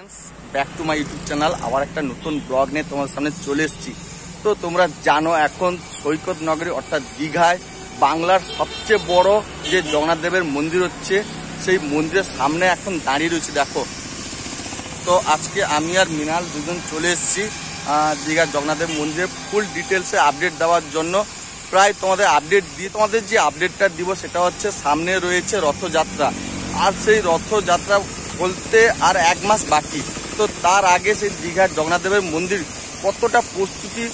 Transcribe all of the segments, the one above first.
Friends, back to my YouTube channel. আবার একটা নতুন ব্লগ নিয়ে তোমার সামনে চলে এসেছি। তো তোমরা জানো এখন সৈকত নগরী অর্থাৎ দীঘায় বাংলার সবচেয়ে বড় যে জগন্নাথ দেবের মন্দির হচ্ছে, সেই মন্দিরের সামনে এখন দাঁড়িয়ে রয়েছে দেখো। তো আজকে আমি আর মৃণাল দুজন চলে এসেছি দীঘার জগন্নাথ দেব মন্দিরের ফুল ডিটেলসে আপডেট দেওয়ার জন্য। প্রায় তোমাদের আপডেট দিয়ে তোমাদের যে আপডেটটা দিব সেটা হচ্ছে সামনে রয়েছে রথযাত্রা, আর সেই রথযাত্রা বলতে আর 1 মাস বাকি। তো তার আগে সেই দীঘার জগন্নাথ দেবের মন্দির কতটা প্রস্তুতি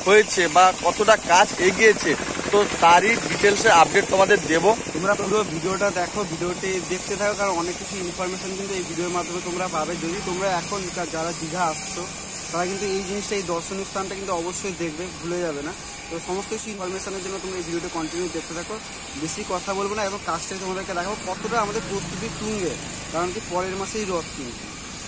হয়েছে বা কতটা কাজ এগিয়েছে, তো তারই ডিটেলসে আপডেট তোমাদের দেব। তোমরা পুরো ভিডিওটা দেখো, ভিডিওটি দেখতে থাকো, কারণ অনেক কিছু ইনফরমেশন কিন্তু এই ভিডিওর মাধ্যমে তোমরা পাবে। যদি তোমরা এখন যারা দীঘা আসছো তারা কিন্তু এই জিনিসটা, এই দর্শনীয় স্থানটা কিন্তু অবশ্যই দেখবে, ভুলে যাবে না। তো সমস্ত কিছু ইনফরমেশনের জন্য তোমরা এই ভিডিওটা কন্টিনিউ দেখতে থাকো। বেশি কথা বলবো না, এবং কাজটাই তোমাদেরকে দেখাবো কতটা আমাদের প্রস্তুতি তুঙ্গে, কারণ কি পরের মাসেই রথ কিন্তু।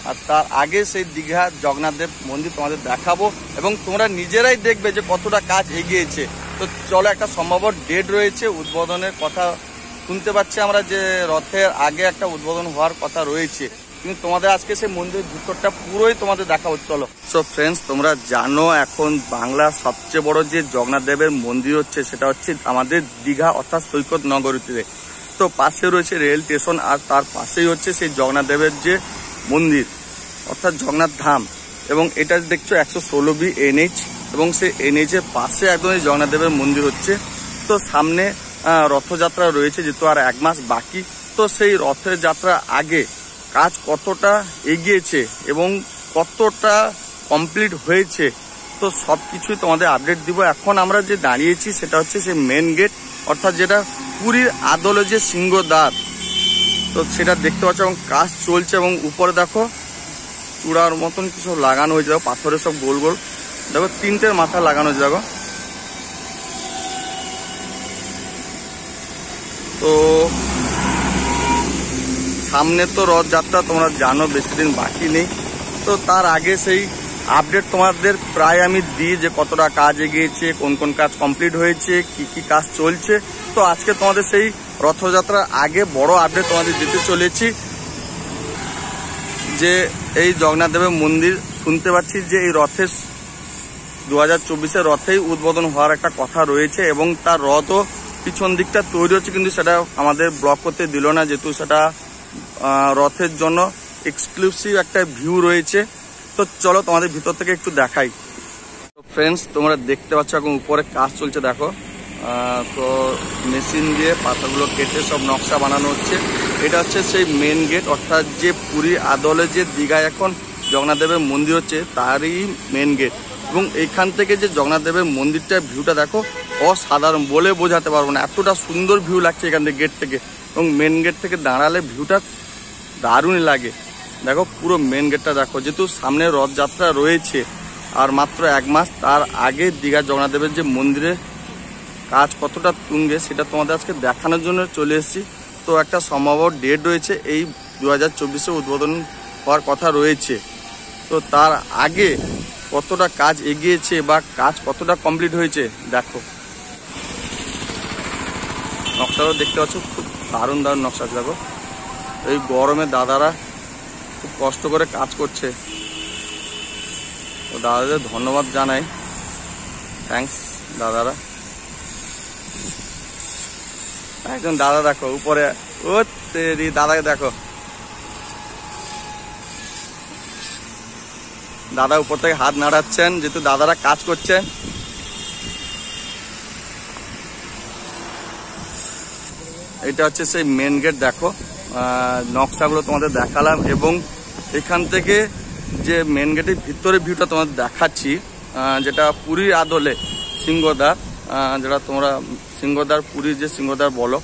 আর তার আগে সেই দীঘা জগন্নাথ দেব মন্দির তোমাদের দেখাবো এবং তোমরা নিজেরাই দেখবে যে কতটা কাজ এগিয়েছে। তো চলো, একটা সম্ভবত ডেট রয়েছে উদ্বোধনের কথা শুনতে পাচ্ছি আমরা, যে রথের আগে একটা উদ্বোধন হওয়ার কথা রয়েছে, কিন্তু তোমাদের আজকে সেই মন্দিরের ভিতরটা পুরোই তোমাদের দেখাবো। চলো। সো ফ্রেন্ডস, তোমরা জানো এখন বাংলার সবচেয়ে বড় যে জগন্নাথ দেবের মন্দির হচ্ছে সেটা হচ্ছে আমাদের দীঘা অর্থাৎ সৈকত নগরীতে। তো পাশে রয়েছে রেল স্টেশন, আর তার পাশেই হচ্ছে সেই জগন্নাথ দেবের যে মন্দির অর্থাৎ জগন্নাথ ধাম। এবং এটা দেখছো 116B NH, এবং সেই NH এর পাশে একদম এই জগন্নাথ দেবের মন্দির হচ্ছে। তো সামনে রথযাত্রা রয়েছে, যেহেতু আর 1 মাস বাকি। তো সেই রথের যাত্রা আগে কাজ কতটা এগিয়েছে এবং কতটা কমপ্লিট হয়েছে, তো সব কিছুই তোমাদের আপডেট দিব। এখন আমরা যে দাঁড়িয়েছি সেটা হচ্ছে সেই মেন গেট, অর্থাৎ যেটা পুরীর আদলে যে সিংহদ্বার, তো সেটা দেখতে পাচ্ছ। এবং কাজ চলছে, এবং উপরে দেখো চূড়ার মতন কিছু লাগানো হয়েছে, দেখো পাথরের সব গোল গোল, দেখো 3টের মাথা লাগানো হয়েছে দেখো। তো সামনে তো রথযাত্রা, তোমরা জানো বেশি দিন বাকি নেই। তো তার আগে সেই আপডেট তোমাদের প্রায় আমি দিই, যে কতটা কাজ এগিয়েছে, কোন কোন কাজ কমপ্লিট হয়েছে, কি কি কাজ চলছে। তো আজকে তোমাদের সেই রথযাত্রার আগে বড় আপডেট তোমাদের দিতে চলেছি, যে এই জগন্নাথ দেবের মন্দির শুনতে পাচ্ছি যে এই রথের 2024-এর রথেই উদ্বোধন হওয়ার একটা কথা রয়েছে, এবং তার রথও পিছন দিকটা তৈরি হচ্ছে, কিন্তু সেটা আমাদের ব্লগ করতে দিল না, যেহেতু সেটা রথের জন্য এক্সক্লুসিভ একটা ভিউ রয়েছে। তো চলো তোমাদের ভিতর থেকে একটু দেখাই। তো ফ্রেন্ডস, তোমরা দেখতে পাচ্ছ এখন উপরে কাজ চলছে দেখো। তো মেশিন দিয়ে পাথরগুলো কেটে সব নকশা বানানো হচ্ছে। এটা হচ্ছে সেই মেন গেট, অর্থাৎ যে পুরী আদলে যে দীঘায় এখন জগন্নাথ দেবের মন্দির হচ্ছে তারই মেন গেট। এবং এইখান থেকে যে জগন্নাথ দেবের মন্দিরটার ভিউটা দেখো অসাধারণ, বলে বোঝাতে পারবো না, এতটা সুন্দর ভিউ লাগছে এখান থেকে, গেট থেকে। এবং মেন গেট থেকে দাঁড়ালে ভিউটা দারুণই লাগে। দেখো পুরো মেন গেটটা দেখো, যেহেতু সামনে রথযাত্রা রয়েছে আর মাত্র 1 মাস, তার আগে দীঘা জগন্নাথ দেবের যে মন্দিরে কাজ কতটা তুঙ্গে সেটা তোমাদের আজকে দেখানোর জন্য চলে এসেছি। তো একটা সম্ভবত ডেট রয়েছে, এই 2024-এ উদ্বোধন হওয়ার কথা রয়েছে। তো তার আগে কতটা কাজ এগিয়েছে বা কাজ কতটা কমপ্লিট হয়েছে দেখো। নকশাটাও দেখতে পাচ্ছ, খুব দারুণ দারুণ নকশা দেখো। এই গরমে দাদারা খুব কষ্ট করে কাজ করছে, তো দাদাদের ধন্যবাদ জানাই, থ্যাঙ্কস দাদারা। একজন দাদা দেখো উপরে, ও দাদাকে দেখো, দাদা উপর থেকে হাত নাড়াচ্ছেন, যেহেতু দাদারা কাজ করছে। এটা হচ্ছে সেই মেন গেট দেখো, নকশাগুলো তোমাদের দেখালাম। এবং এখান থেকে যে মেন গেটের ভিতরে ভিউটা তোমাদের দেখাচ্ছি, যেটা পুরীর আদলে সিংহদ্বার, যেটা তোমরা সিংহদ্বার, পুরীর যে সিংহদ্বার বলো,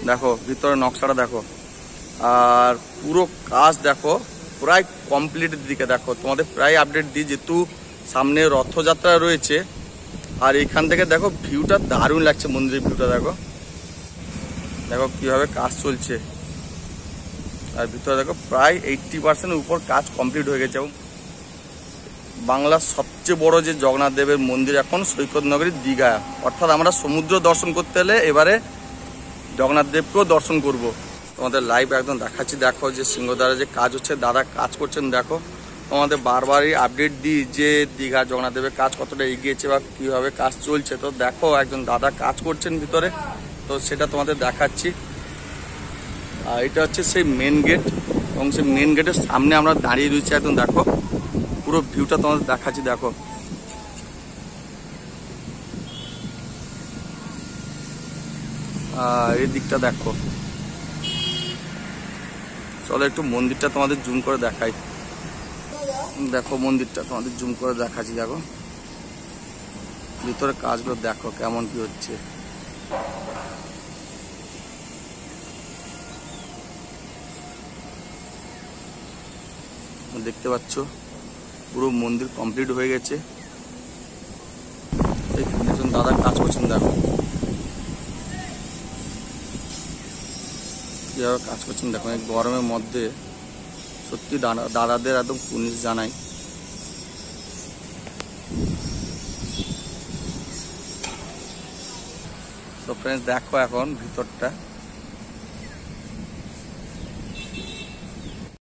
দেখো ভিতরে নকশাটা দেখো। আর পুরো কাজ দেখো প্রায় কমপ্লিটের দিকে। দেখো তোমাদের প্রায় আপডেট দিই, যেহেতু সামনে রথযাত্রা রয়েছে। আর এখান থেকে দেখো ভিউটা দারুণ লাগছে, মন্দিরের ভিউটা দেখো, দেখো কিভাবে কাজ চলছে। আর ভিতরে দেখো প্রায় 80% উপর কাজ কমপ্লিট হয়ে গেছে। এবং বাংলার সবচেয়ে বড় যে জগন্নাথ দেবের মন্দির এখন সৈকত নগরী দীঘা, অর্থাৎ আমরা সমুদ্র দর্শন করতে হলে এবারে জগন্নাথ দেবকেও দর্শন করব। তোমাদের লাইভ একদম দেখাচ্ছি। দেখো যে সিংহদ্বারে যে কাজ হচ্ছে, দাদা কাজ করছেন। দেখো তোমাদের বারবারই আপডেট দিই যে দীঘা জগন্নাথ দেবের কাজ কতটা এগিয়েছে বা কীভাবে কাজ চলছে। তো দেখো একজন দাদা কাজ করছেন ভিতরে, তো সেটা তোমাদের দেখাচ্ছি। আর এটা হচ্ছে সেই মেন গেট, এবং সেই মেন গেটের সামনে আমরা দাঁড়িয়ে রয়েছি একদম। দেখো পুরো ভিউটা তোমাদের দেখাচ্ছি। দেখো এই দিকটা দেখো। চলো একটু মন্দিরটা তোমাদের জুম করে দেখাই। দেখো মন্দিরটা তোমাদের জুম করে দেখাচ্ছি। দেখো ভিতরে কাজগুলো দেখো কেমন কি হচ্ছে। দেখতে পাচ্ছ পুরো মন্দির কমপ্লিট হয়ে গেছে। একজন দাদা কাজ করছেন। দেখো কিভাবে কাজ করছেন। দেখো এই গরমের মধ্যে সত্যি দাদাদের একদম কুর্নিশ জানাই। তো ফ্রেন্ডস দেখো এখন ভিতরটা।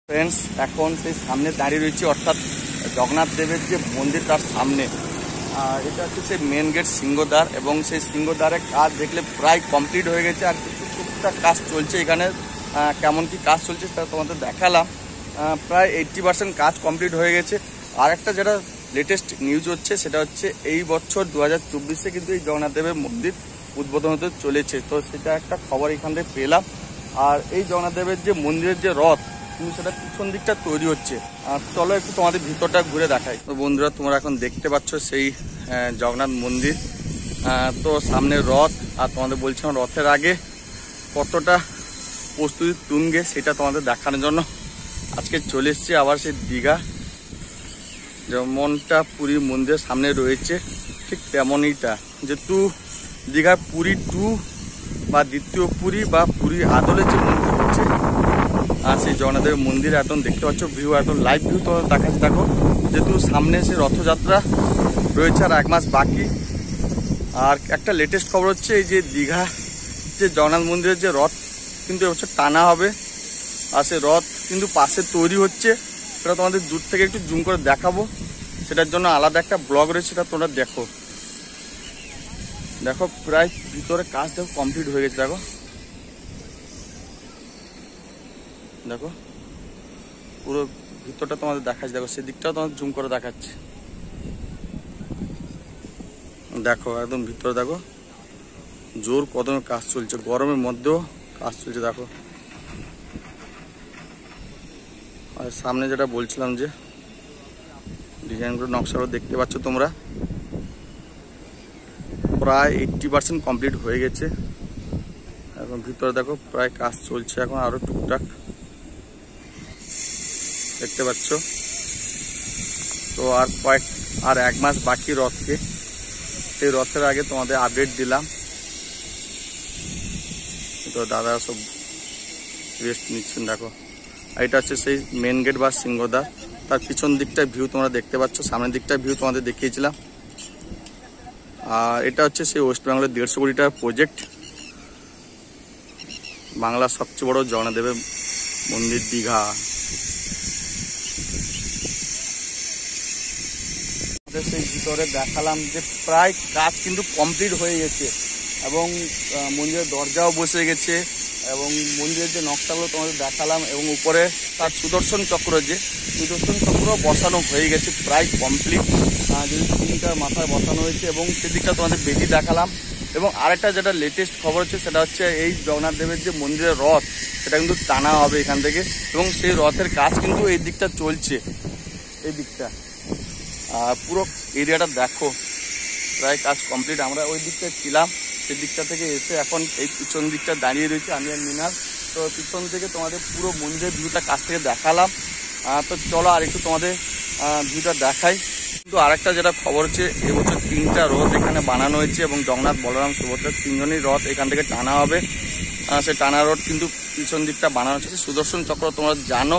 ফ্রেন্ডস এখন সেই সামনে দাঁড়িয়ে রয়েছে, অর্থাৎ জগন্নাথ দেবের যে মন্দির তার সামনে। আর এটা হচ্ছে সেই মেন গেট সিংহদ্বার, এবং সেই সিংহদ্বারের কাজ দেখলে প্রায় কমপ্লিট হয়ে গেছে। আর কিছু টুকটাক কাজ চলছে এখানে। কেমন কি কাজ চলছে সেটা তোমাদের দেখালাম। প্রায় 80% কাজ কমপ্লিট হয়ে গেছে। আর একটা যেটা লেটেস্ট নিউজ হচ্ছে সেটা হচ্ছে এই বছর 2024-এ কিন্তু এই জগন্নাথ দেবের মন্দির উদ্বোধন হতে চলেছে। তো সেটা একটা খবর এখান থেকে পেলাম। আর এই জগন্নাথ দেবের যে মন্দিরের যে রথ কিন্তু সেটা পিছন দিকটা তৈরি হচ্ছে। আর চলো একটু তোমাদের ভিতরটা ঘুরে দেখাই। তো বন্ধুরা তোমরা এখন দেখতে পাচ্ছ সেই জগন্নাথ মন্দির। তো সামনে রথ, আর তোমাদের বলছিলাম রথের আগে কতটা প্রস্তুতি তুঙ্গে সেটা তোমাদের দেখানোর জন্য আজকে চলে এসেছি আবার সেই দীঘা। যেমনটা পুরী মন্দিরের সামনে রয়েছে ঠিক তেমনইটা, যেহেতু দীঘার পুরী 2 বা দ্বিতীয় পুরী বা পুরীর আদলের যে মন্দির হচ্ছে, আর সেই জগন্নাথের মন্দির একদম দেখতে পাচ্ছ ভিউ, একদম লাইভ ভিউ তো দেখাচ্ছি। দেখো যেহেতু সামনে সে রথযাত্রা রয়েছে আর 1 মাস বাকি। আর একটা লেটেস্ট খবর হচ্ছে এই যে দীঘা যে জগন্নাথ মন্দিরের যে রথ কিন্তু এবছর টানা হবে। আর সে রথ কিন্তু পাশে তৈরি হচ্ছে, সেটা তোমাদের দূর থেকে একটু জুম করে দেখাবো। সেটার জন্য আলাদা একটা ব্লগ রয়েছে, সেটা তোমরা দেখো। দেখো প্রায় ভিতরে কাজ দেখো কমপ্লিট হয়ে গেছে। দেখো দেখো পুরো ভিতরটা তোমাদের দেখাচ্ছি। দেখো সেদিকটাও তোমাদের জুম করে দেখাচ্ছি। দেখো একদম ভিতরে দেখো জোর কদমে কাজ চলছে, গরমের মধ্যেও কাজ চলছে। দেখো আর সামনে যেটা বলছিলাম যে ডিজাইনগুলো নকশাগুলো দেখতে পাচ্ছ তোমরা, প্রায় 80% কমপ্লিট হয়ে গেছে। এখন ভিতরে দেখো প্রায় কাজ চলছে এখন আরো টুকটাক দেখতে পাচ্ছ। তো আর 1 মাস বাকি রথকে। সেই রথের আগে তোমাদের আপডেট দিলাম। তো দাদা সব রেস্ট নিচ্ছেন। দেখো এটা হচ্ছে সেই মেন গেট বা সিংহদ্বার, তার পিছন দিকটা ভিউ তোমরা দেখতে পাচ্ছ। সামনের দিকটা ভিউ তোমাদের দেখিয়েছিলাম। আর এটা হচ্ছে সেই ওয়েস্ট বেঙ্গলের 150 কোটি টাকার প্রজেক্ট, বাংলার সবচেয়ে বড় জগন্নাথ দেবের মন্দির দীঘা। সেই ভিতরে দেখালাম যে প্রায় কাজ কিন্তু কমপ্লিট হয়ে গেছে, এবং মন্দিরের দরজাও বসে গেছে, এবং মন্দিরের যে নকশাগুলো তোমাদের দেখালাম, এবং উপরে তার সুদর্শন চক্র বসানো হয়ে গেছে প্রায় কমপ্লিট। যদি 3টা মাথায় বসানো হয়েছে, এবং সেদিকটা তোমাদের বেশি দেখালাম। এবং আরেকটা যেটা লেটেস্ট খবর হচ্ছে সেটা হচ্ছে এই জগন্নাথ দেবের যে মন্দিরের রথ সেটা কিন্তু টানা হবে এখান থেকে, এবং সেই রথের কাজ কিন্তু এই দিকটা চলছে। এই দিকটা পুরো এরিয়াটা দেখো প্রায় কাজ কমপ্লিট। আমরা ওই দিকটা ছিলাম, সেই দিকটা থেকে এসে এখন এই পিছন দিকটা দাঁড়িয়ে রয়েছে আমি আর মিনাল। তো পিছন থেকে তোমাদের পুরো মন্দিরের ভিউটা কাছ থেকে দেখালাম। তো চলো আর একটু তোমাদের ভিউটা দেখাই। কিন্তু আরেকটা যেটা খবর হচ্ছে এবছর 3টা রথ এখানে বানানো হয়েছে, এবং জগন্নাথ বলরাম সুভদ্রা 3জনই রথ এখান থেকে টানা হবে। সে টানা রথ কিন্তু পিছন দিকটা বানানো হচ্ছে। সুদর্শন চক্র তোমরা জানো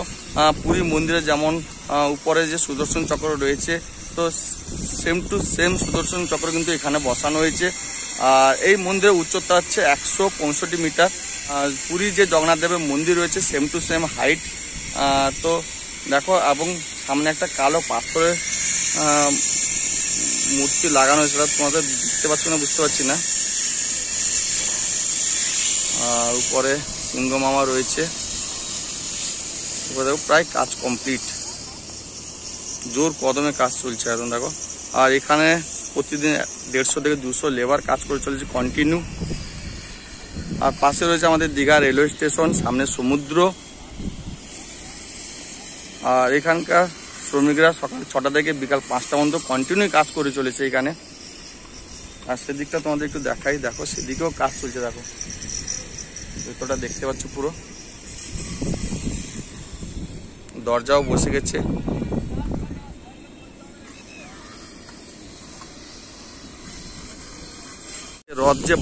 পুরী মন্দিরে যেমন উপরে যে সুদর্শন চক্র রয়েছে, তো সেম টু সেম সুদর্শন চক্র কিন্তু এখানে বসানো হয়েছে। আর এই মন্দিরের উচ্চতা হচ্ছে 165 মিটার। আর পুরীর যে জগন্নাথ দেবের মন্দির রয়েছে সেম টু সেম হাইট। তো দেখো, এবং সামনে একটা কালো পাথরের মূর্তি লাগানো হয়েছিল, তোমাদের দেখতে পাচ্ছ না বুঝতে পারছি না। আর উপরে সিংহ মামা রয়েছে, দেখো প্রায় কাজ কমপ্লিট, জোর কদমে কাজ চলছে এখন দেখো। আর এখানে প্রতিদিন 150 থেকে 200 লেবার কাজ করে চলেছে কন্টিনিউ। আর পাশে রয়েছে আমাদের দীঘা রেলওয়ে স্টেশন, সামনে সমুদ্র। আর এখানকার শ্রমিকরা সকাল 6টা থেকে বিকাল 5টা পর্যন্ত কন্টিনিউ কাজ করে চলেছে এখানে। আর সেদিকটা তোমাদের একটু দেখাই, দেখো সেদিকেও কাজ চলছে, দেখো ভেতরটা দেখতে পাচ্ছ, পুরো দরজাও বসে গেছে। রথ যে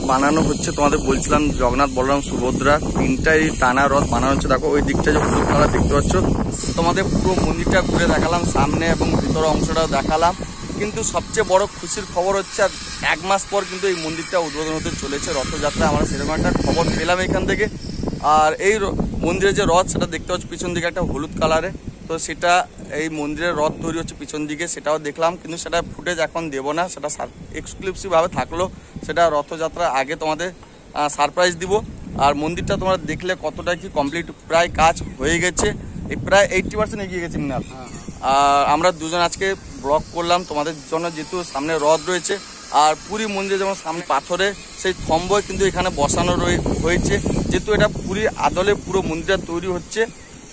বানানো হচ্ছে তোমাদের বলছিলাম, জগন্নাথ বলরাম সুভদ্রা 3টাই টানা রথ বানানো হচ্ছে। দেখো ওই দিকটা যে হলুদ কালার দেখতে পাচ্ছ, তোমাদের পুরো মন্দিরটা ঘুরে দেখালাম, সামনে এবং ভিতর অংশটাও দেখালাম। কিন্তু সবচেয়ে বড় খুশির খবর হচ্ছে, আর 1 মাস পর কিন্তু এই মন্দিরটা উদ্বোধন হতে চলেছে রথযাত্রা। আমরা সেরকম একটা খবর পেলাম এখান থেকে। আর এই মন্দিরের যে রথ সেটা দেখতে পাচ্ছ পিছন দিকে একটা হলুদ কালারে, তো সেটা এই মন্দিরের রথ তৈরি হচ্ছে পিছন দিকে, সেটাও দেখলাম। কিন্তু সেটা ফুটেজ এখন দেবো না, সেটা এক্সক্লুসিভভাবে থাকলো, সেটা রথযাত্রার আগে তোমাদের সারপ্রাইজ দিব। আর মন্দিরটা তোমরা দেখলে কতটা কি কমপ্লিট, প্রায় কাজ হয়ে গেছে, এই প্রায় 80% এগিয়ে গেছে মিনাল। আর আমরা দুজন আজকে ব্লগ করলাম তোমাদের জন্য, যেহেতু সামনে রথ রয়েছে। আর পুরী মন্দিরে যেমন সামনে পাথরে সেই স্তম্ভ কিন্তু এখানে বসানো হয়েছে, যেহেতু এটা পুরী আদলে পুরো মন্দিরটা তৈরি হচ্ছে।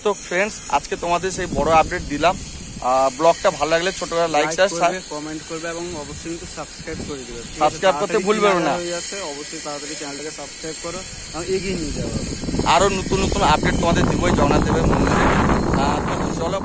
তো ফ্রেন্ডস, আজকে তোমাদের সেই বড় আপডেট দিলাম। ব্লগটা ভালো লাগলে ছোট করে লাইক শেয়ার কমেন্ট করবে এবং অবশ্যই কিন্তু সাবস্ক্রাইব করে দিবে। সাবস্ক্রাইব করতে ভুলবে না, অবশ্যই তাড়াতাড়ি চ্যানেলটাকে সাবস্ক্রাইব করো এবং এগিয়ে নিয়ে যাও। আরো নতুন নতুন আপডেট তোমাদের দিবই জগন্নাথ দেবের মন্দিরে। চলো।